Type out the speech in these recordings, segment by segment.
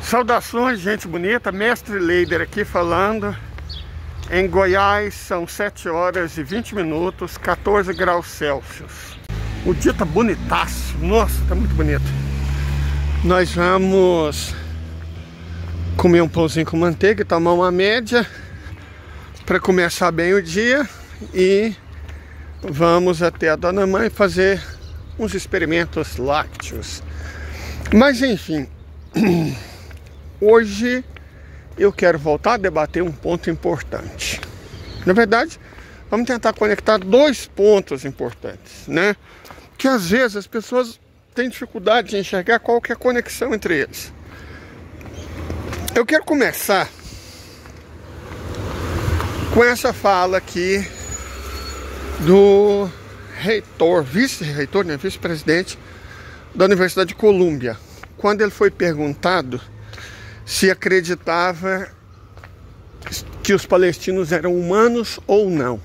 Saudações, gente bonita, Mestre Leider aqui falando. Em Goiás são 7 horas e 20 minutos, 14 graus Celsius. O dia tá bonitaço, nossa, tá muito bonito. Nós vamos comer um pãozinho com manteiga e tomar uma média para começar bem o dia. E vamos até a Dona Mãe fazer uns experimentos lácteos. Mas enfim... Hoje eu quero voltar a debater um ponto importante. Na verdade, vamos tentar conectar dois pontos importantes, né? Que às vezes as pessoas têm dificuldade de enxergar qual que é a conexão entre eles. Eu quero começar com essa fala aqui do reitor, vice-reitor, né? Vice-presidente da Universidade de Colômbia, quando ele foi perguntado se acreditava que os palestinos eram humanos ou não.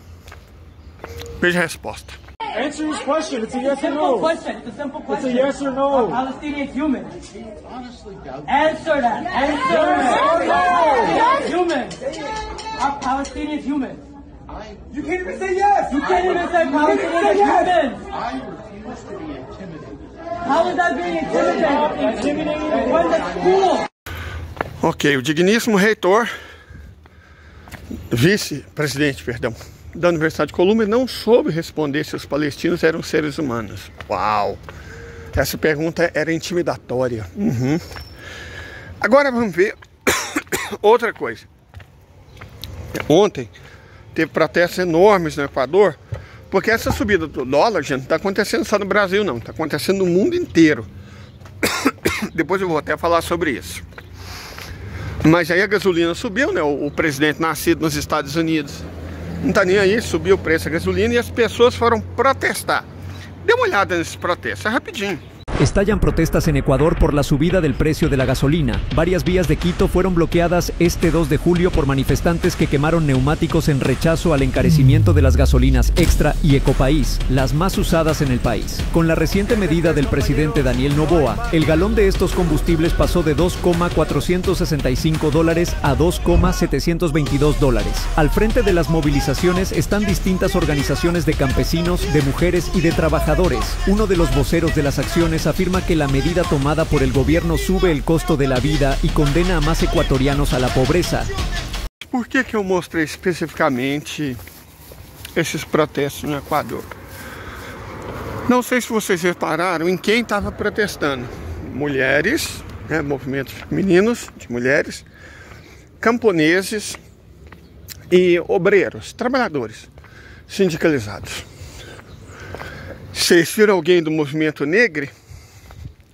Veja a resposta. Answer his question. It's a yes or no. It's a simple question. It's a yes or no. Are Palestinians human? Honestly doubt. Answer that. Answer that. Human. Are Palestinians human? You can't even say yes. You can't even say Palestinians are humans. I refuse to be intimidated. How is that being intimidating? When the school. Ok, o digníssimo reitor, vice-presidente, perdão, da Universidade de Colômbia não soube responder se os palestinos eram seres humanos. Uau! Essa pergunta era intimidatória. Agora vamos ver outra coisa. Ontem teve protestos enormes no Equador, porque essa subida do dólar, gente, não está acontecendo só no Brasil, não. Está acontecendo no mundo inteiro. Depois eu vou até falar sobre isso. Mas aí a gasolina subiu, né? O presidente nascido nos Estados Unidos não tá nem aí, subiu o preço da gasolina e as pessoas foram protestar. Dê uma olhada nesses protestos, é rapidinho. Estallan protestas en Ecuador por la subida del precio de la gasolina. Varias vías de Quito fueron bloqueadas este 2 de julio por manifestantes que quemaron neumáticos en rechazo al encarecimiento de las gasolinas Extra y Ecopaís, las más usadas en el país. Con la reciente medida del presidente Daniel Noboa, el galón de estos combustibles pasó de $2,465 a $2,722. Al frente de las movilizaciones están distintas organizaciones de campesinos, de mujeres y de trabajadores. Uno de los voceros de las acciones afirma que la medida tomada por el gobierno sube el costo de la vida y condena a más ecuatorianos a la pobreza. Por que eu mostrei especificamente esses protestos no Equador? Não sei se vocês repararam em quem estava protestando. Mulheres, né, movimentos femininos de mulheres, camponeses e obreiros, trabalhadores sindicalizados. Vocês viram alguém do movimento negro?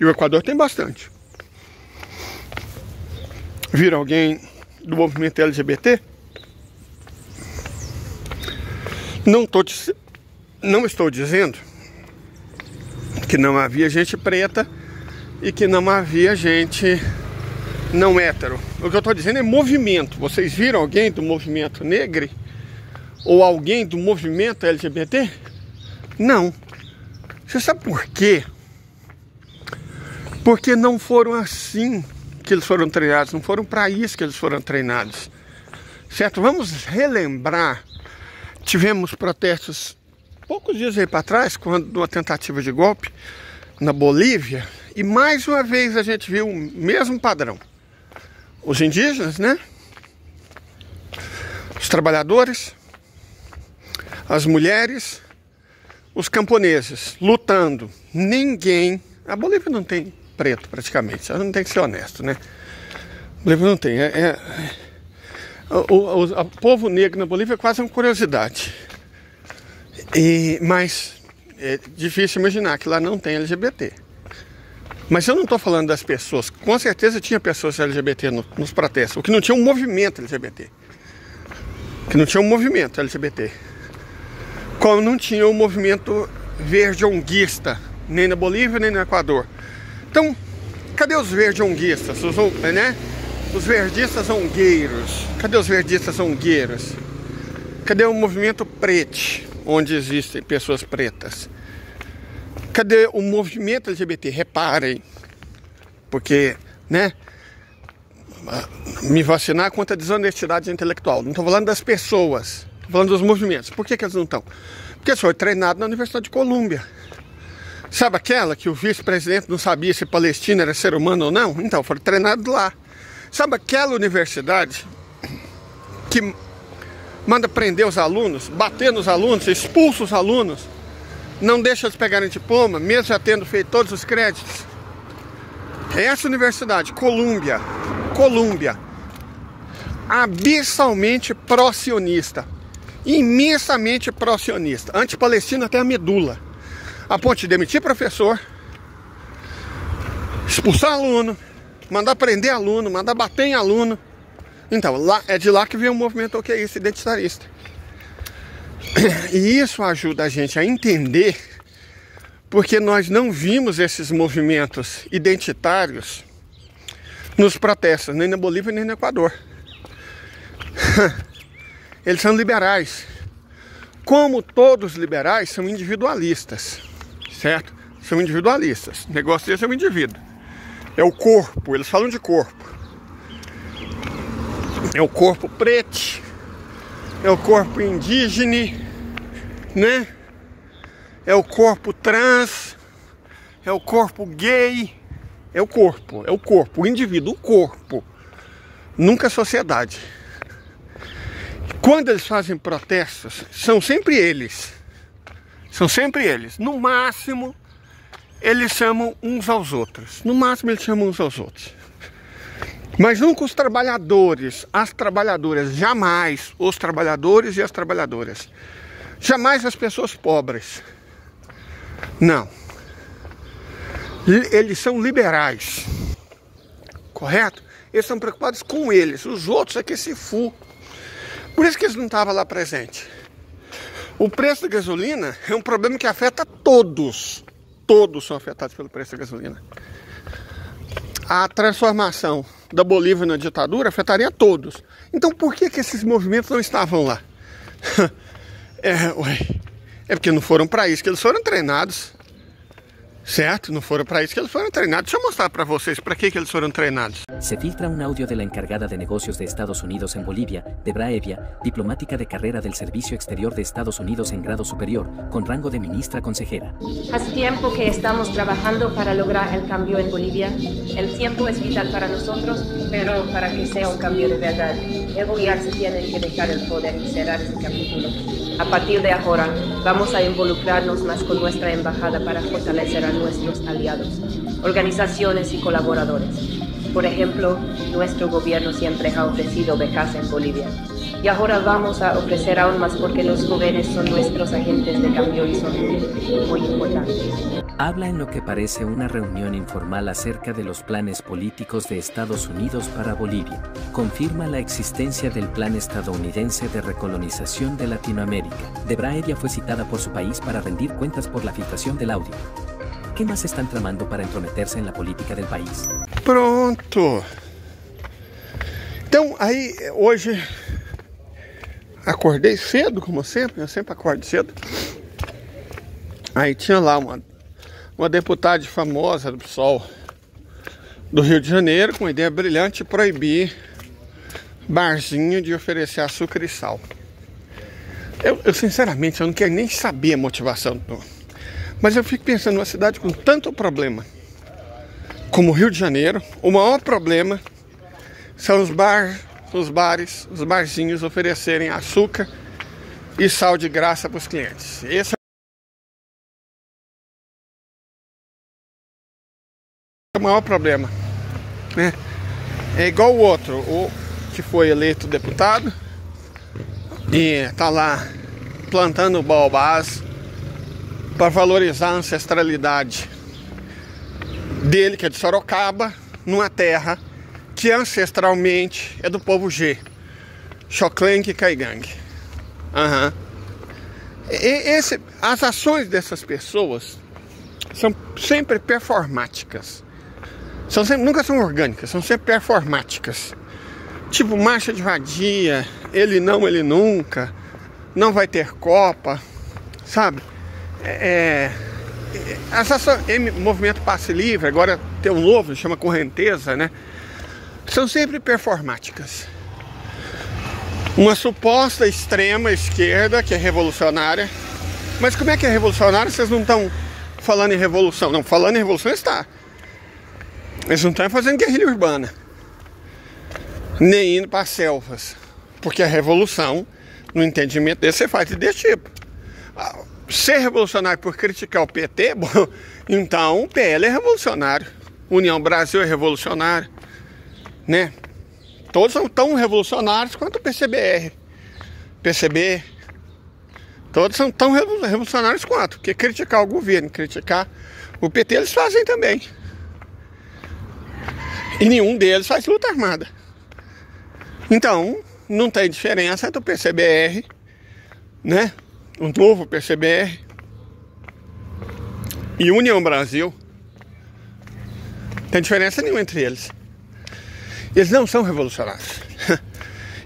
E o Equador tem bastante. Viram alguém do movimento LGBT? Não estou dizendo que não havia gente preta e que não havia gente não hétero. O que eu estou dizendo é movimento. Vocês viram alguém do movimento negro? Ou alguém do movimento LGBT? Não. Você sabe por quê? Porque não foram assim que eles foram treinados, não foram para isso que eles foram treinados, certo? Vamos relembrar, tivemos protestos poucos dias aí para trás, quando uma tentativa de golpe na Bolívia, e mais uma vez a gente viu o mesmo padrão. Os indígenas, né? Os trabalhadores, as mulheres, os camponeses lutando. Ninguém... A Bolívia não tem preto praticamente, não tem que ser honesto, né? A Bolívia não tem. O povo negro na Bolívia é quase uma curiosidade. Mas é difícil imaginar que lá não tem LGBT. Mas eu não estou falando das pessoas. Com certeza tinha pessoas LGBT nos protestos. O que não tinha um movimento LGBT. Como não tinha um movimento verde-onguista, nem na Bolívia, nem no Equador. Então, cadê os verde-onguistas? Né? Os verdistas ongueiros. Cadê os verdistas ongueiros? Cadê o movimento preto? onde existem pessoas pretas? Cadê o movimento LGBT? Reparem, porque, né, me vacinar contra a desonestidade intelectual. Não estou falando das pessoas, estou falando dos movimentos. Por que eles não estão? Porque foi treinado na Universidade de Colômbia. Sabe aquela que o vice-presidente não sabia se Palestina era ser humano ou não? Então, foram treinados lá. Sabe aquela universidade que manda prender os alunos, bater nos alunos, expulsa os alunos, não deixa eles pegarem diploma, mesmo já tendo feito todos os créditos? Essa universidade, Colômbia, abissalmente pró-sionista, imensamente pró-sionista, anti-palestina até a medula, a ponto de demitir professor, expulsar aluno, mandar prender aluno, mandar bater em aluno. Então, lá, é de lá que vem o movimento OQista identitarista. E isso ajuda a gente a entender porque nós não vimos esses movimentos identitários nos protestos, nem na Bolívia nem no Equador. Eles são liberais. Como todos os liberais, são individualistas, certo? São individualistas. O negócio deles é o indivíduo. É o corpo, eles falam de corpo. É o corpo preto, é o corpo indígena, né? É o corpo trans, é o corpo gay, é o corpo, o indivíduo, o corpo, nunca a sociedade. Quando eles fazem protestos, são sempre eles. No máximo, eles chamam uns aos outros. Mas nunca os trabalhadores, as trabalhadoras, jamais os trabalhadores e as trabalhadoras. Jamais as pessoas pobres. Não. Eles são liberais. Correto? Eles estão preocupados com eles. Os outros é que se fu. Por isso que eles não estavam lá presentes. O preço da gasolina é um problema que afeta todos. Todos são afetados pelo preço da gasolina. A transformação da Bolívia na ditadura afetaria todos. Então por que esses movimentos não estavam lá? É porque não foram para isso que eles foram treinados. Certo? Não foram para isso que eles foram treinados. Deixa eu mostrar para vocês para que eles foram treinados. Se filtra un audio de la encargada de negocios de Estados Unidos en Bolivia, Debra Evia, diplomática de carrera del Servicio Exterior de Estados Unidos en grado superior, con rango de ministra consejera. Hace tiempo que estamos trabajando para lograr el cambio en Bolivia. El tiempo es vital para nosotros, pero para que sea un cambio de verdad, el gobierno se tiene que dejar el poder y cerrar ese capítulo. A partir de ahora, vamos a involucrarnos más con nuestra embajada para fortalecer a nuestros aliados, organizaciones y colaboradores. Por ejemplo, nuestro gobierno siempre ha ofrecido becas en Bolivia. Y ahora vamos a ofrecer aún más porque los jóvenes son nuestros agentes de cambio y son muy importantes. Habla en lo que parece una reunión informal acerca de los planes políticos de Estados Unidos para Bolivia. Confirma la existencia del plan estadounidense de recolonización de Latinoamérica. Debra Evia fue citada por su país para rendir cuentas por la filtración del audio. ¿Qué más están tramando para entrometerse en la política del país? Pronto. Então, aí, hoje, acordei cedo, como sempre. Eu sempre acordo cedo. Aí tinha lá uma deputada famosa do PSOL do Rio de Janeiro com uma ideia brilhante de proibir barzinho de oferecer açúcar e sal. Eu sinceramente, eu não quero nem saber a motivação do... Mas eu fico pensando, numa cidade com tanto problema como o Rio de Janeiro, o maior problema são os bares, os barzinhos oferecerem açúcar e sal de graça para os clientes. Esse é o maior problema, né? É igual o outro, o que foi eleito deputado e tá lá plantando baobás para valorizar a ancestralidade dele, que é de Sorocaba, numa terra que ancestralmente é do povo G, Xoclenque e Caigangue. As ações dessas pessoas são sempre performáticas. Nunca são orgânicas, são sempre performáticas. Tipo marcha de vadia, ele não, ele nunca, não vai ter Copa. sabe? Movimento Passe Livre, agora tem um novo, chama Correnteza, né? São sempre performáticas. Uma suposta extrema esquerda que é revolucionária. Mas como é que é revolucionária? Vocês não estão falando em revolução. Não, falando em revolução está. Eles não estão fazendo guerrilha urbana, nem indo para as selvas. Porque a revolução, no entendimento desse, você faz desse tipo. Ser revolucionário por criticar o PT, bom, então o PL é revolucionário. União Brasil é revolucionário, né? Todos são tão revolucionários quanto o PCBR, PCB. Todos são tão revolucionários quanto. Porque criticar o governo, criticar o PT, eles fazem também. E nenhum deles faz luta armada. Então, não tem diferença entre o PCBR, né? O novo PCBR e União Brasil. Não tem diferença nenhuma entre eles. Eles não são revolucionários.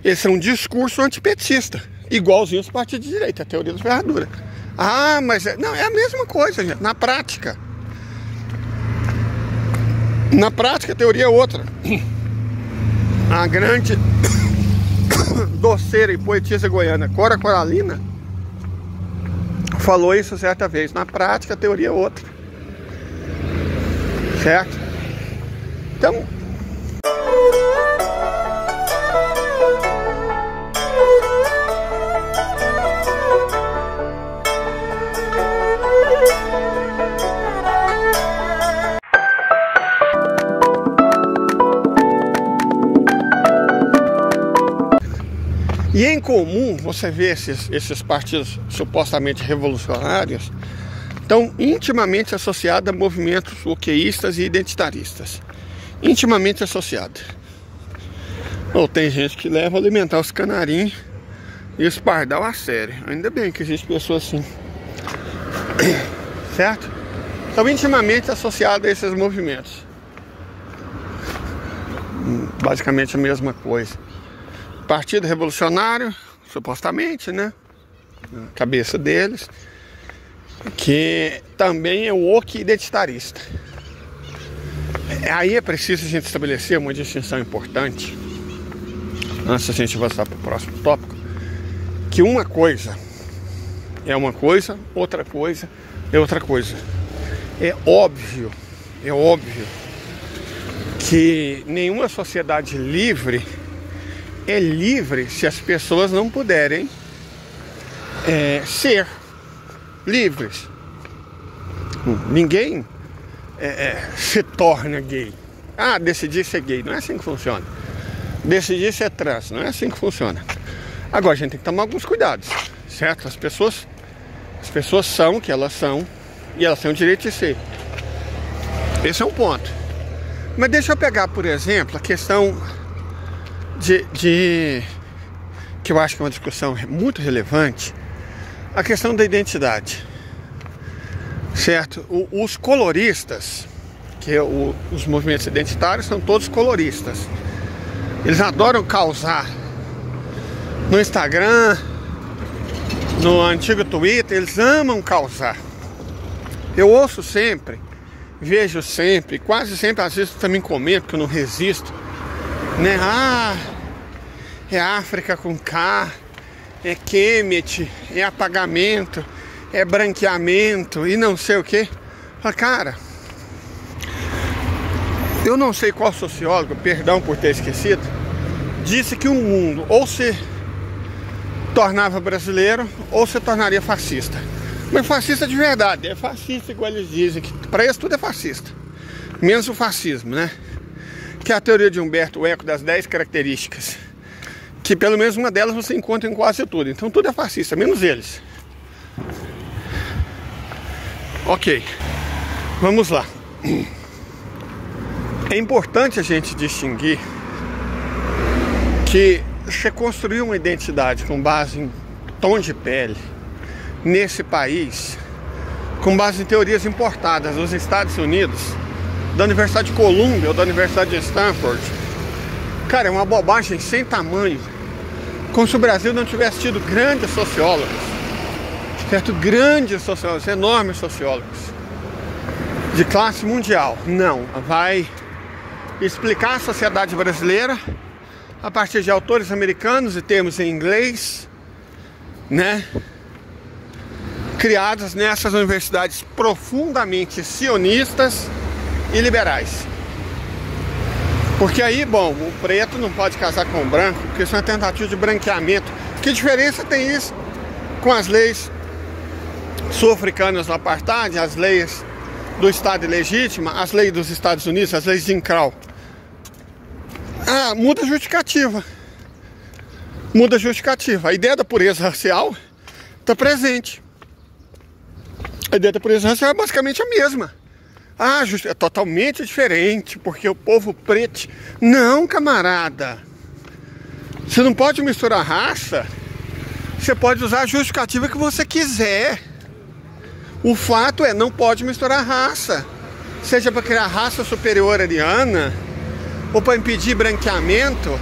Eles são um discurso antipetista, igualzinho os partidos de direita, a teoria da ferradura. Ah, mas não, é a mesma coisa, gente, na prática. Na prática a teoria é outra. A grande doceira e poetisa goiana Cora Coralina falou isso certa vez. Na prática a teoria é outra. Certo? Então, e em comum, você vê esses partidos supostamente revolucionários estão intimamente associados a movimentos oqueístas e identitaristas. Intimamente associados. Ou tem gente que leva a alimentar os canarinhos e os pardal a sério. Ainda bem que existe pessoas assim. Certo? Estão intimamente associados a esses movimentos. Basicamente a mesma coisa. Partido Revolucionário, supostamente, né? A cabeça deles, que também é o oque identitarista. Aí é preciso a gente estabelecer uma distinção importante, antes de a gente avançar para o próximo tópico, que uma coisa é uma coisa, outra coisa é outra coisa. É óbvio que nenhuma sociedade livre é livre se as pessoas não puderem ser livres. Ninguém se torna gay. Ah, decidi ser gay. Não é assim que funciona. Decidir ser trans. Não é assim que funciona. Agora a gente tem que tomar alguns cuidados, certo? As pessoas são o que elas são e elas têm o direito de ser. Esse é um ponto. Mas deixa eu pegar, por exemplo, a questão que eu acho que é uma discussão muito relevante, a questão da identidade, certo? Os coloristas, os movimentos identitários são todos coloristas. Eles adoram causar no Instagram, no antigo Twitter, eles amam causar. Eu ouço sempre, vejo sempre, quase sempre, às vezes também comento, que eu não resisto, né? Ah, é África com K, é Kemet, é apagamento, é branqueamento e não sei o que. Cara, eu não sei qual sociólogo, perdão por ter esquecido, disse que o mundo ou se tornava brasileiro ou se tornaria fascista. Mas fascista de verdade, é fascista igual eles dizem, que para eles tudo é fascista, menos o fascismo, né? Que é a teoria de Humberto Eco das 10 características, que pelo menos uma delas você encontra em quase tudo. Então tudo é fascista, menos eles. Ok, vamos lá. É importante a gente distinguir que você construir uma identidade com base em tom de pele nesse país, com base em teorias importadas dos Estados Unidos, da Universidade de Colômbia ou da Universidade de Stanford, cara, é uma bobagem sem tamanho. Como se o Brasil não tivesse tido grandes sociólogos certo? Grandes sociólogos, enormes sociólogos de classe mundial. Não, vai explicar a sociedade brasileira a partir de autores americanos e termos em inglês, né? Criados nessas universidades profundamente sionistas e liberais. Porque aí, bom, o preto não pode casar com o branco, porque isso é uma tentativa de branqueamento. Que diferença tem isso com as leis sul-africanas do apartheid, as leis do Estado ilegítimo, as leis dos Estados Unidos, as leis de Jim Crow? Ah, muda a justificativa. Muda a justificativa. A ideia da pureza racial está presente. A ideia da pureza racial é basicamente a mesma. Ah, é totalmente diferente, porque o povo preto... Não, camarada. Você não pode misturar raça. Você pode usar a justificativa que você quiser. O fato é, não pode misturar raça. Seja para criar raça superior ariana, ou para impedir branqueamento.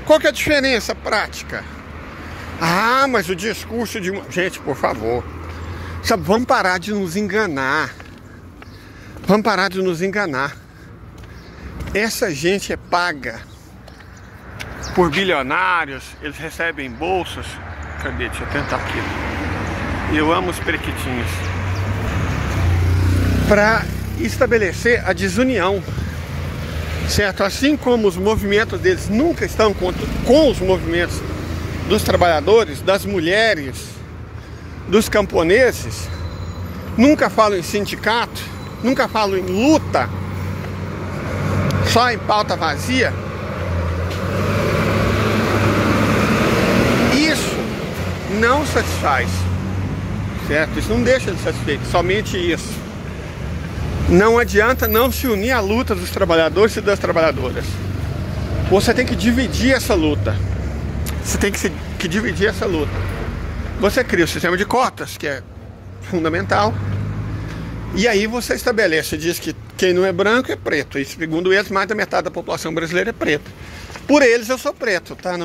Qual que é a diferença prática? Ah, mas o discurso de... Gente, por favor. Sabe, vamos parar de nos enganar. Vamos parar de nos enganar. Essa gente é paga por bilionários. Eles recebem bolsas. Cadê? Deixa eu tentar aqui. Eu amo os periquitinhos. Para estabelecer a desunião, certo? Assim como os movimentos deles nunca estão com os movimentos dos trabalhadores, das mulheres, dos camponeses, nunca falam em sindicato, nunca falam em luta, só em pauta vazia. Isso não satisfaz, certo? Isso não deixa de satisfeito, somente isso. Não adianta não se unir à luta dos trabalhadores e das trabalhadoras. Você tem que dividir essa luta. Você tem que dividir essa luta. Você cria o sistema de cotas, que é fundamental. E aí você estabelece, diz que quem não é branco é preto. E segundo eles, mais da metade da população brasileira é preta. Por eles eu sou preto, tá?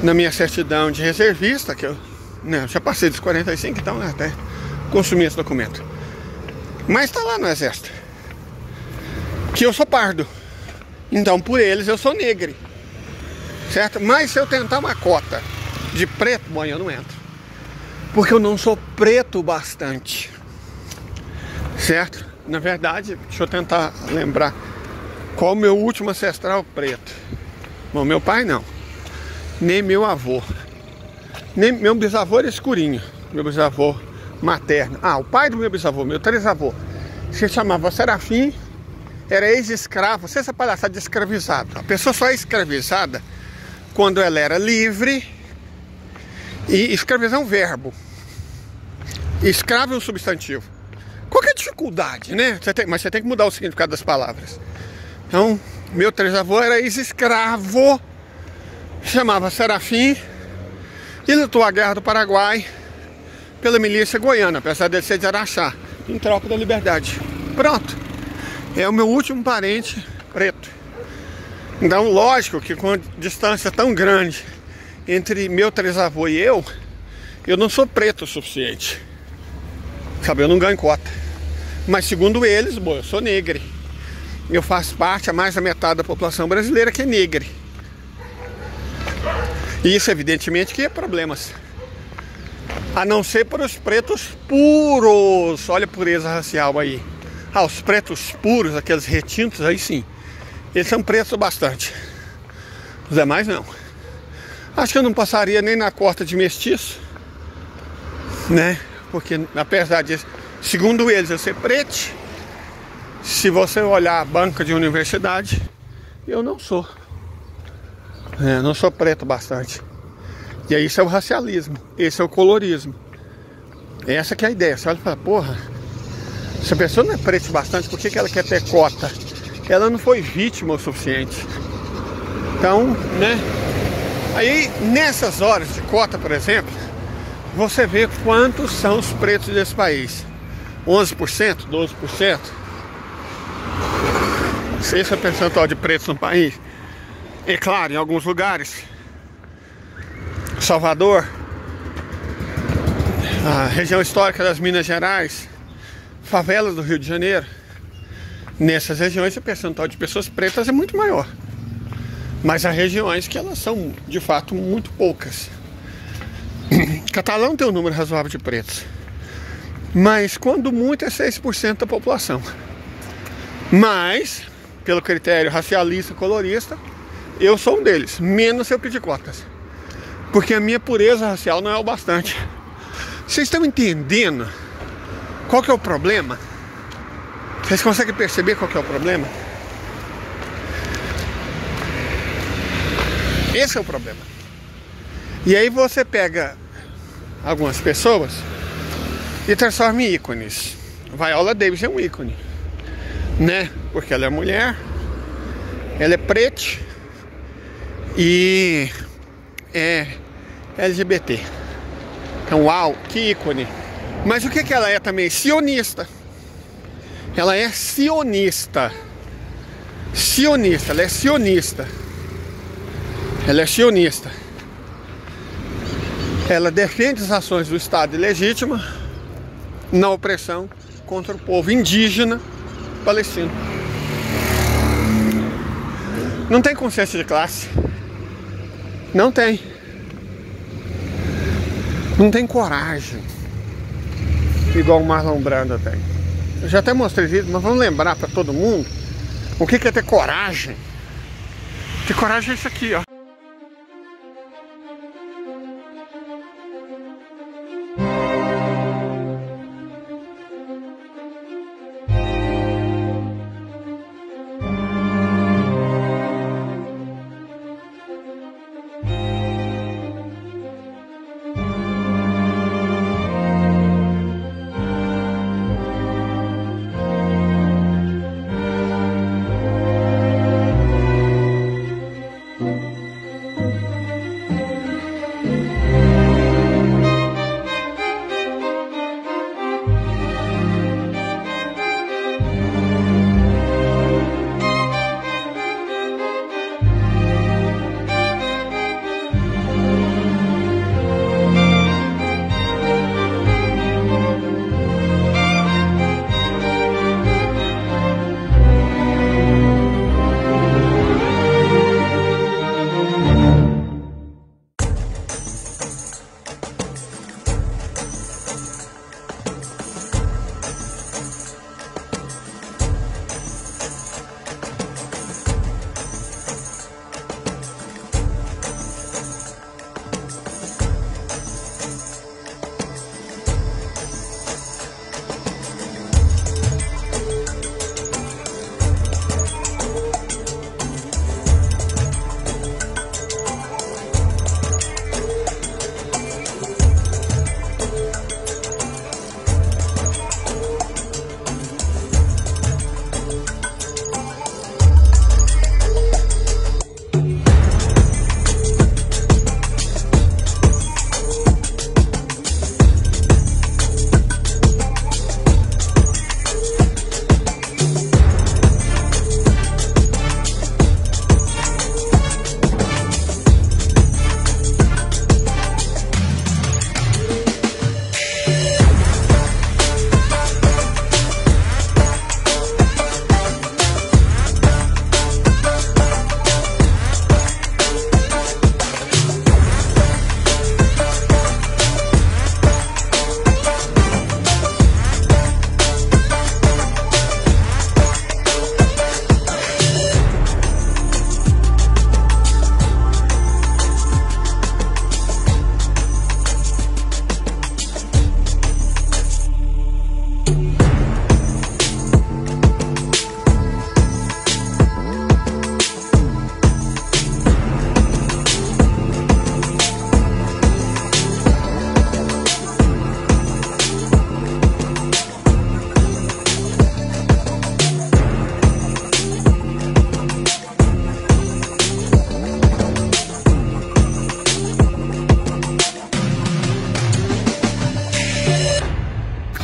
Na minha certidão de reservista, que eu já passei dos 45, então até consumi esse documento. Mas tá lá no exército que eu sou pardo. Então por eles eu sou negro, certo? Mas se eu tentar uma cota de preto, bom, eu não entro, porque eu não sou preto bastante, certo? Na verdade, deixa eu tentar lembrar qual o meu último ancestral preto. Bom, meu pai não, nem meu avô, nem meu bisavô era escurinho, meu bisavô materno. Ah, o pai do meu bisavô, meu trisavô, se chamava Serafim, era ex-escravo. Você essa palhaçada de escravizado. A pessoa só é escravizada quando ela era livre. E escravizar é um verbo. Escravo é um substantivo. Qual que é a dificuldade, né? Mas você tem que mudar o significado das palavras. Então, meu trisavô era ex-escravo, chamava Serafim, e lutou a Guerra do Paraguai pela milícia goiana, apesar de ser de Araxá, em troca da liberdade. Pronto. É o meu último parente preto. Então, lógico que com a distância tão grande entre meu trisavô e eu não sou preto o suficiente. Sabe, eu não ganho cota. Mas segundo eles, bom, eu sou negro. Eu faço parte, a mais da metade da população brasileira que é negra. E isso, evidentemente, que é problemas. A não ser para os pretos puros. Olha a pureza racial aí. Ah, os pretos puros, aqueles retintos, aí sim. Eles são pretos bastante. Os demais não. Acho que eu não passaria nem na cota de mestiço, né? Porque apesar disso, segundo eles, eu ser preto, se você olhar a banca de universidade, eu não sou. Não sou preto bastante. E aí isso é o racialismo, esse é o colorismo. Essa que é a ideia. Você olha e fala, porra, se a pessoa não é preta bastante, por que ela quer ter cota? Ela não foi vítima o suficiente. Então, né? Aí, nessas horas de cota, por exemplo, você vê quantos são os pretos desse país. 11%, 12%. Esse é o percentual de pretos no país. É claro, em alguns lugares, Salvador, A região histórica das Minas Gerais, favelas do Rio de Janeiro, nessas regiões o percentual de pessoas pretas é muito maior. Mas há regiões que elas são, de fato, muito poucas. Catalão tem um número razoável de pretos, mas quando muito é 6% da população. Mas, pelo critério racialista, colorista, eu sou um deles, menos se eu pedir cotas. Porque a minha pureza racial não é o bastante. Vocês estão entendendo qual que é o problema? Vocês conseguem perceber qual que é o problema? Esse é o problema. E aí você pega algumas pessoas e transforma em ícones. Viola Davis é um ícone, né? Porque ela é mulher, ela é preta e é LGBT. Então, uau, que ícone. Mas o que ela é também? Sionista. Ela é sionista. Sionista, ela é sionista. Ela é sionista. Ela defende as ações do Estado ilegítima na opressão contra o povo indígena palestino. Não tem consciência de classe. Não tem. Não tem coragem. Igual o Marlon Brando tem. Eu já até mostrei vídeo, mas vamos lembrar para todo mundo o que é ter coragem. Ter coragem é isso aqui, ó.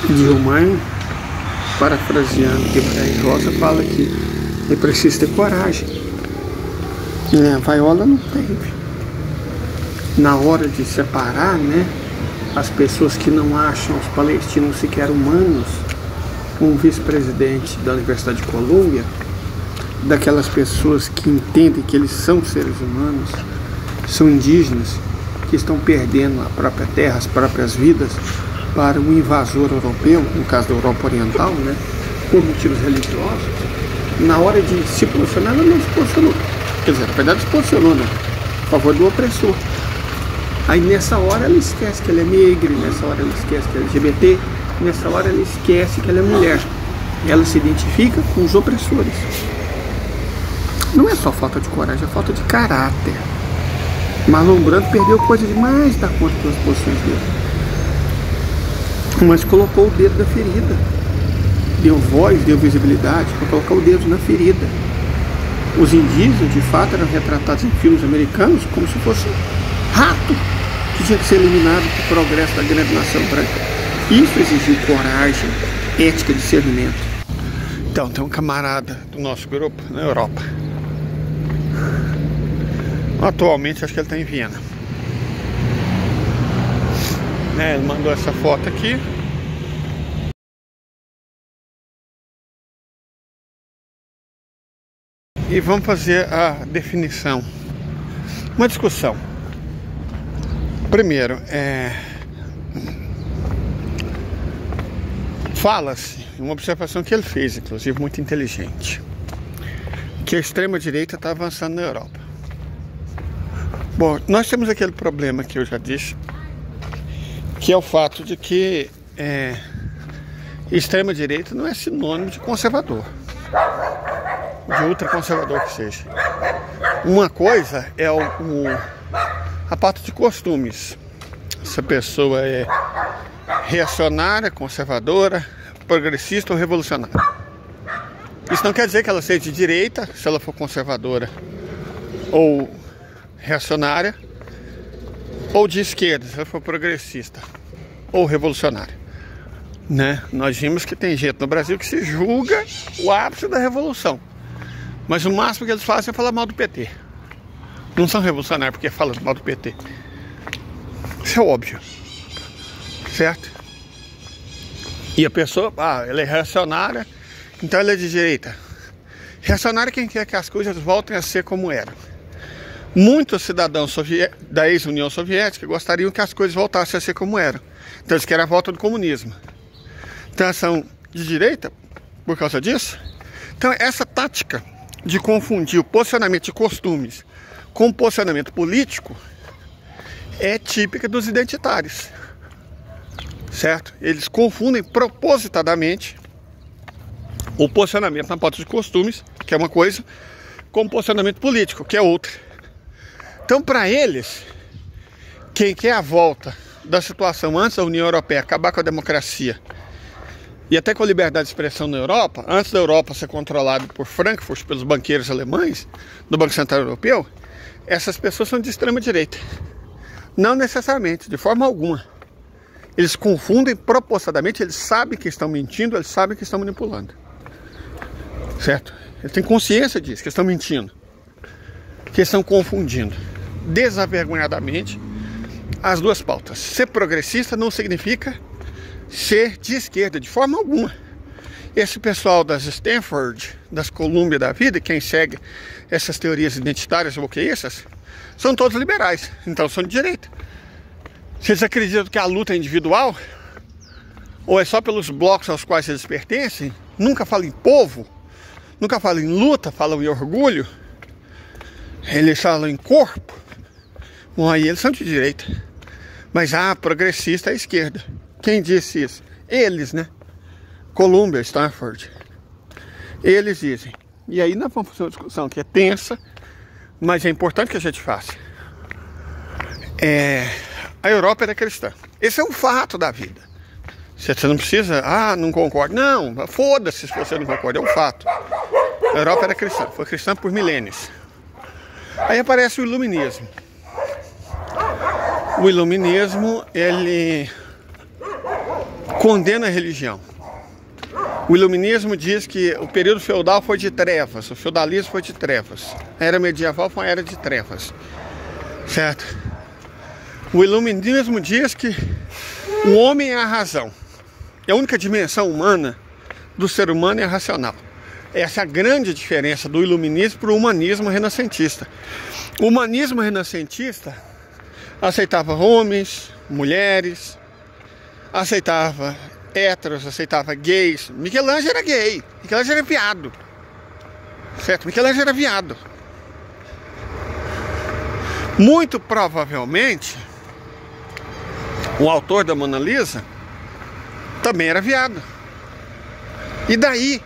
Gilmar, parafraseando que Praia Rosa fala que é preciso ter coragem. A Viola não teve. Na hora de separar, né, as pessoas que não acham os palestinos sequer humanos, um vice-presidente da Universidade de Colômbia, daquelas pessoas que entendem que eles são seres humanos, são indígenas, que estão perdendo a própria terra, as próprias vidas, para um invasor europeu, no caso da Europa Oriental, né, por motivos religiosos. Na hora de se posicionar, ela não se posicionou. Quer dizer, na verdade se posicionou, né, a favor do opressor. Aí nessa hora ela esquece que ela é negra, nessa hora ela esquece que ela é LGBT, nessa hora ela esquece que ela é mulher. Ela se identifica com os opressores. Não é só falta de coragem, é falta de caráter. Marlon Brando perdeu coisa demais da conta pelas posições dele. Mas colocou o dedo na ferida. Deu voz, deu visibilidade para colocar o dedo na ferida. Os indígenas, de fato, eram retratados em filmes americanos como se fosse rato que tinha que ser eliminado pelo progresso da grande nação branca. Isso exigiu coragem, ética, discernimento. Então, tem um camarada do nosso grupo na Europa. Atualmente, acho que ele está em Viena. Ele mandou essa foto aqui. E vamos fazer a definição. Uma discussão. Primeiro, fala-se, uma observação que ele fez, inclusive muito inteligente, que a extrema-direita está avançando na Europa. Bom, nós temos aquele problema que eu já disse, que é o fato de que extrema-direita não é sinônimo de conservador, de ultraconservador que seja. Uma coisa é a pauta de costumes. Se a pessoa é reacionária, conservadora, progressista ou revolucionária. Isso não quer dizer que ela seja de direita, se ela for conservadora ou reacionária, ou de esquerda, se ela for progressista ou revolucionária, né? Nós vimos que tem gente no Brasil que se julga o ápice da revolução, mas o máximo que eles fazem é falar mal do PT. Não são revolucionários porque falam mal do PT. Isso é óbvio, certo? E a pessoa, ela é reacionária, então ela é de direita. Reacionário é quem quer que as coisas voltem a ser como eram. Muitos cidadãos da ex-União Soviética gostariam que as coisas voltassem a ser como eram. Então eles querem a volta do comunismo. Então eles são de direita por causa disso. Então essa tática de confundir o posicionamento de costumes com o posicionamento político é típica dos identitários. Certo? Eles confundem propositadamente o posicionamento na pauta de costumes, que é uma coisa, com o posicionamento político, que é outra. Então, para eles, quem quer a volta da situação antes da União Europeia acabar com a democracia e até com a liberdade de expressão na Europa, antes da Europa ser controlada por Frankfurt, pelos banqueiros alemães, do Banco Central Europeu, essas pessoas são de extrema direita. Não necessariamente, de forma alguma. Eles confundem propositadamente, eles sabem que estão mentindo, eles sabem que estão manipulando. Certo? Eles têm consciência disso, que estão mentindo. Que estão confundindo desavergonhadamente as duas pautas. Ser progressista não significa ser de esquerda, de forma alguma. Esse pessoal das Stanford, das Columbia da vida, quem segue essas teorias identitárias ou que essas, são todos liberais, então são de direita. Se eles acreditam que a luta é individual, ou é só pelos blocos aos quais eles pertencem, nunca falam em povo, nunca falam em luta, falam em orgulho, eles falam em corpo, bom, aí eles são de direita. Mas progressista é a esquerda. Quem disse isso? Eles, né? Columbia, Stanford. Eles dizem. E aí nós vamos fazer uma discussão que é tensa, mas é importante que a gente faça. A Europa era cristã. Esse é um fato da vida. Você não precisa, não concordo. Não, foda-se se você não concorda, é um fato. A Europa era cristã, foi cristã por milênios. Aí aparece o iluminismo. O iluminismo, ele condena a religião. O iluminismo diz que o período feudal foi de trevas, o feudalismo foi de trevas. A era medieval foi uma era de trevas. Certo? O iluminismo diz que o homem é a razão. E a única dimensão humana do ser humano é a racional. Essa é a grande diferença do iluminismo para o humanismo renascentista. O humanismo renascentista aceitava homens, mulheres, aceitava héteros, aceitava gays. Michelangelo era gay, Michelangelo era viado. Certo? Michelangelo era viado. Muito provavelmente, o autor da Mona Lisa também era viado. E daí,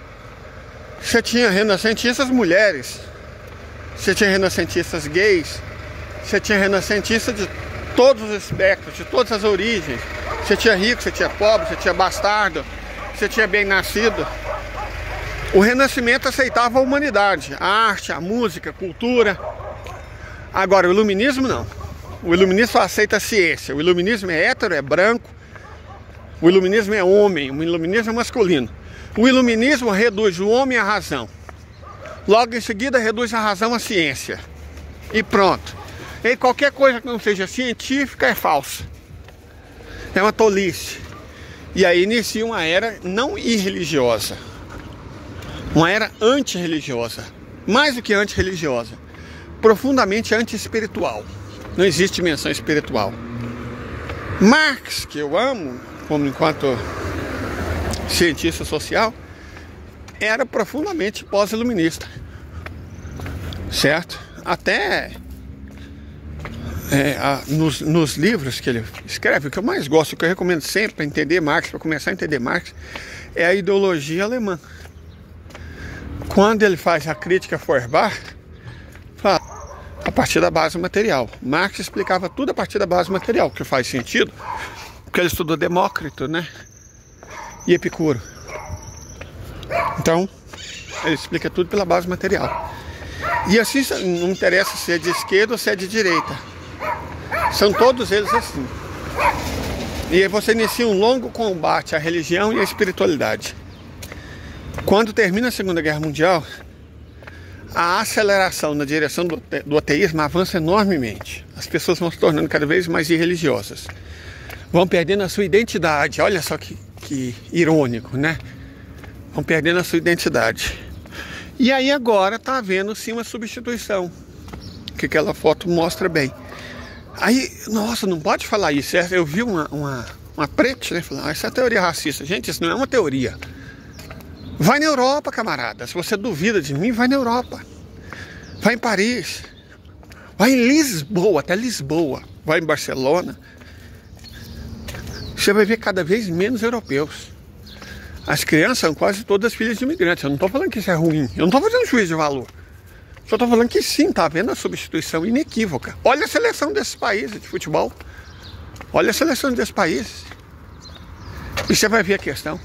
você tinha renascentistas mulheres, você tinha renascentistas gays, você tinha renascentistas de todos os espectros, de todas as origens. Você tinha rico, você tinha pobre, você tinha bastardo, você tinha bem-nascido. O Renascimento aceitava a humanidade, a arte, a música, a cultura. Agora, o iluminismo não. O iluminismo só aceita a ciência. O iluminismo é hétero, é branco. O iluminismo é homem, o iluminismo é masculino. O iluminismo reduz o homem à razão. Logo em seguida reduz a razão à ciência. E pronto. E qualquer coisa que não seja científica é falsa. É uma tolice. E aí inicia uma era não irreligiosa. Uma era antirreligiosa. Mais do que antirreligiosa. Profundamente anti-espiritual. Não existe dimensão espiritual. Marx, que eu amo, como enquanto cientista social, era profundamente pós-iluminista. Certo? Até nos livros que ele escreve, o que eu mais gosto, o que eu recomendo sempre para entender Marx, para começar a entender Marx, é a ideologia alemã. Quando ele faz a crítica a Feuerbach, fala a partir da base material. Marx explicava tudo a partir da base material, que faz sentido, porque ele estudou Demócrito, né? E Epicuro. Então, ele explica tudo pela base material. E assim, não interessa se é de esquerda ou se é de direita. São todos eles assim. E aí você inicia um longo combate à religião e à espiritualidade. Quando termina a Segunda Guerra Mundial, a aceleração na direção do ateísmo avança enormemente. As pessoas vão se tornando cada vez mais irreligiosas. Vão perdendo a sua identidade. Olha só que irônico, né? Vão perdendo a sua identidade. E aí agora está havendo sim uma substituição. Que aquela foto mostra bem. Aí, nossa, não pode falar isso. Eu vi uma preta, né? Falando, essa é teoria racista. Gente, isso não é uma teoria. Vai na Europa, camarada. Se você duvida de mim, vai na Europa. Vai em Paris. Vai em Lisboa, até Lisboa. Vai em Barcelona. Você vai ver cada vez menos europeus. As crianças são quase todas filhas de imigrantes. Eu não estou falando que isso é ruim. Eu não estou fazendo juízo de valor. Só estou falando que sim, está havendo a substituição inequívoca. Olha a seleção desses países de futebol. Olha a seleção desses países. E você vai ver a questão.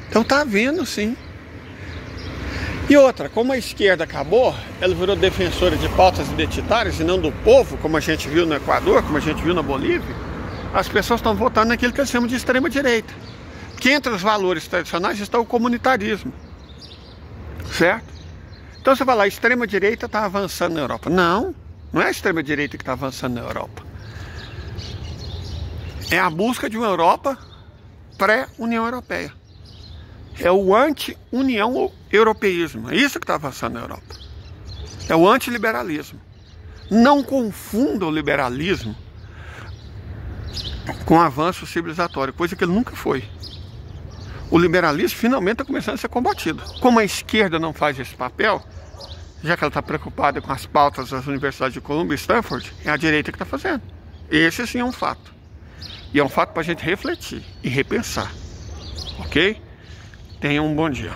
Então está havendo sim. E outra, como a esquerda acabou, ela virou defensora de pautas identitárias e não do povo, como a gente viu no Equador, como a gente viu na Bolívia, as pessoas estão votando naquilo que eles chamam de extrema-direita. Que entre os valores tradicionais está o comunitarismo. Certo? Então você vai lá, a extrema-direita está avançando na Europa. Não, não é a extrema-direita que está avançando na Europa. É a busca de uma Europa pré-União Europeia. É o anti-União Europeísmo. É isso que está avançando na Europa. É o antiliberalismo. Não confunda o liberalismo com o avanço civilizatório, coisa que ele nunca foi. O liberalismo finalmente está começando a ser combatido. Como a esquerda não faz esse papel, já que ela está preocupada com as pautas das universidades de Columbia e Stanford, é a direita que está fazendo. Esse sim é um fato. E é um fato para a gente refletir e repensar. Ok? Tenham um bom dia.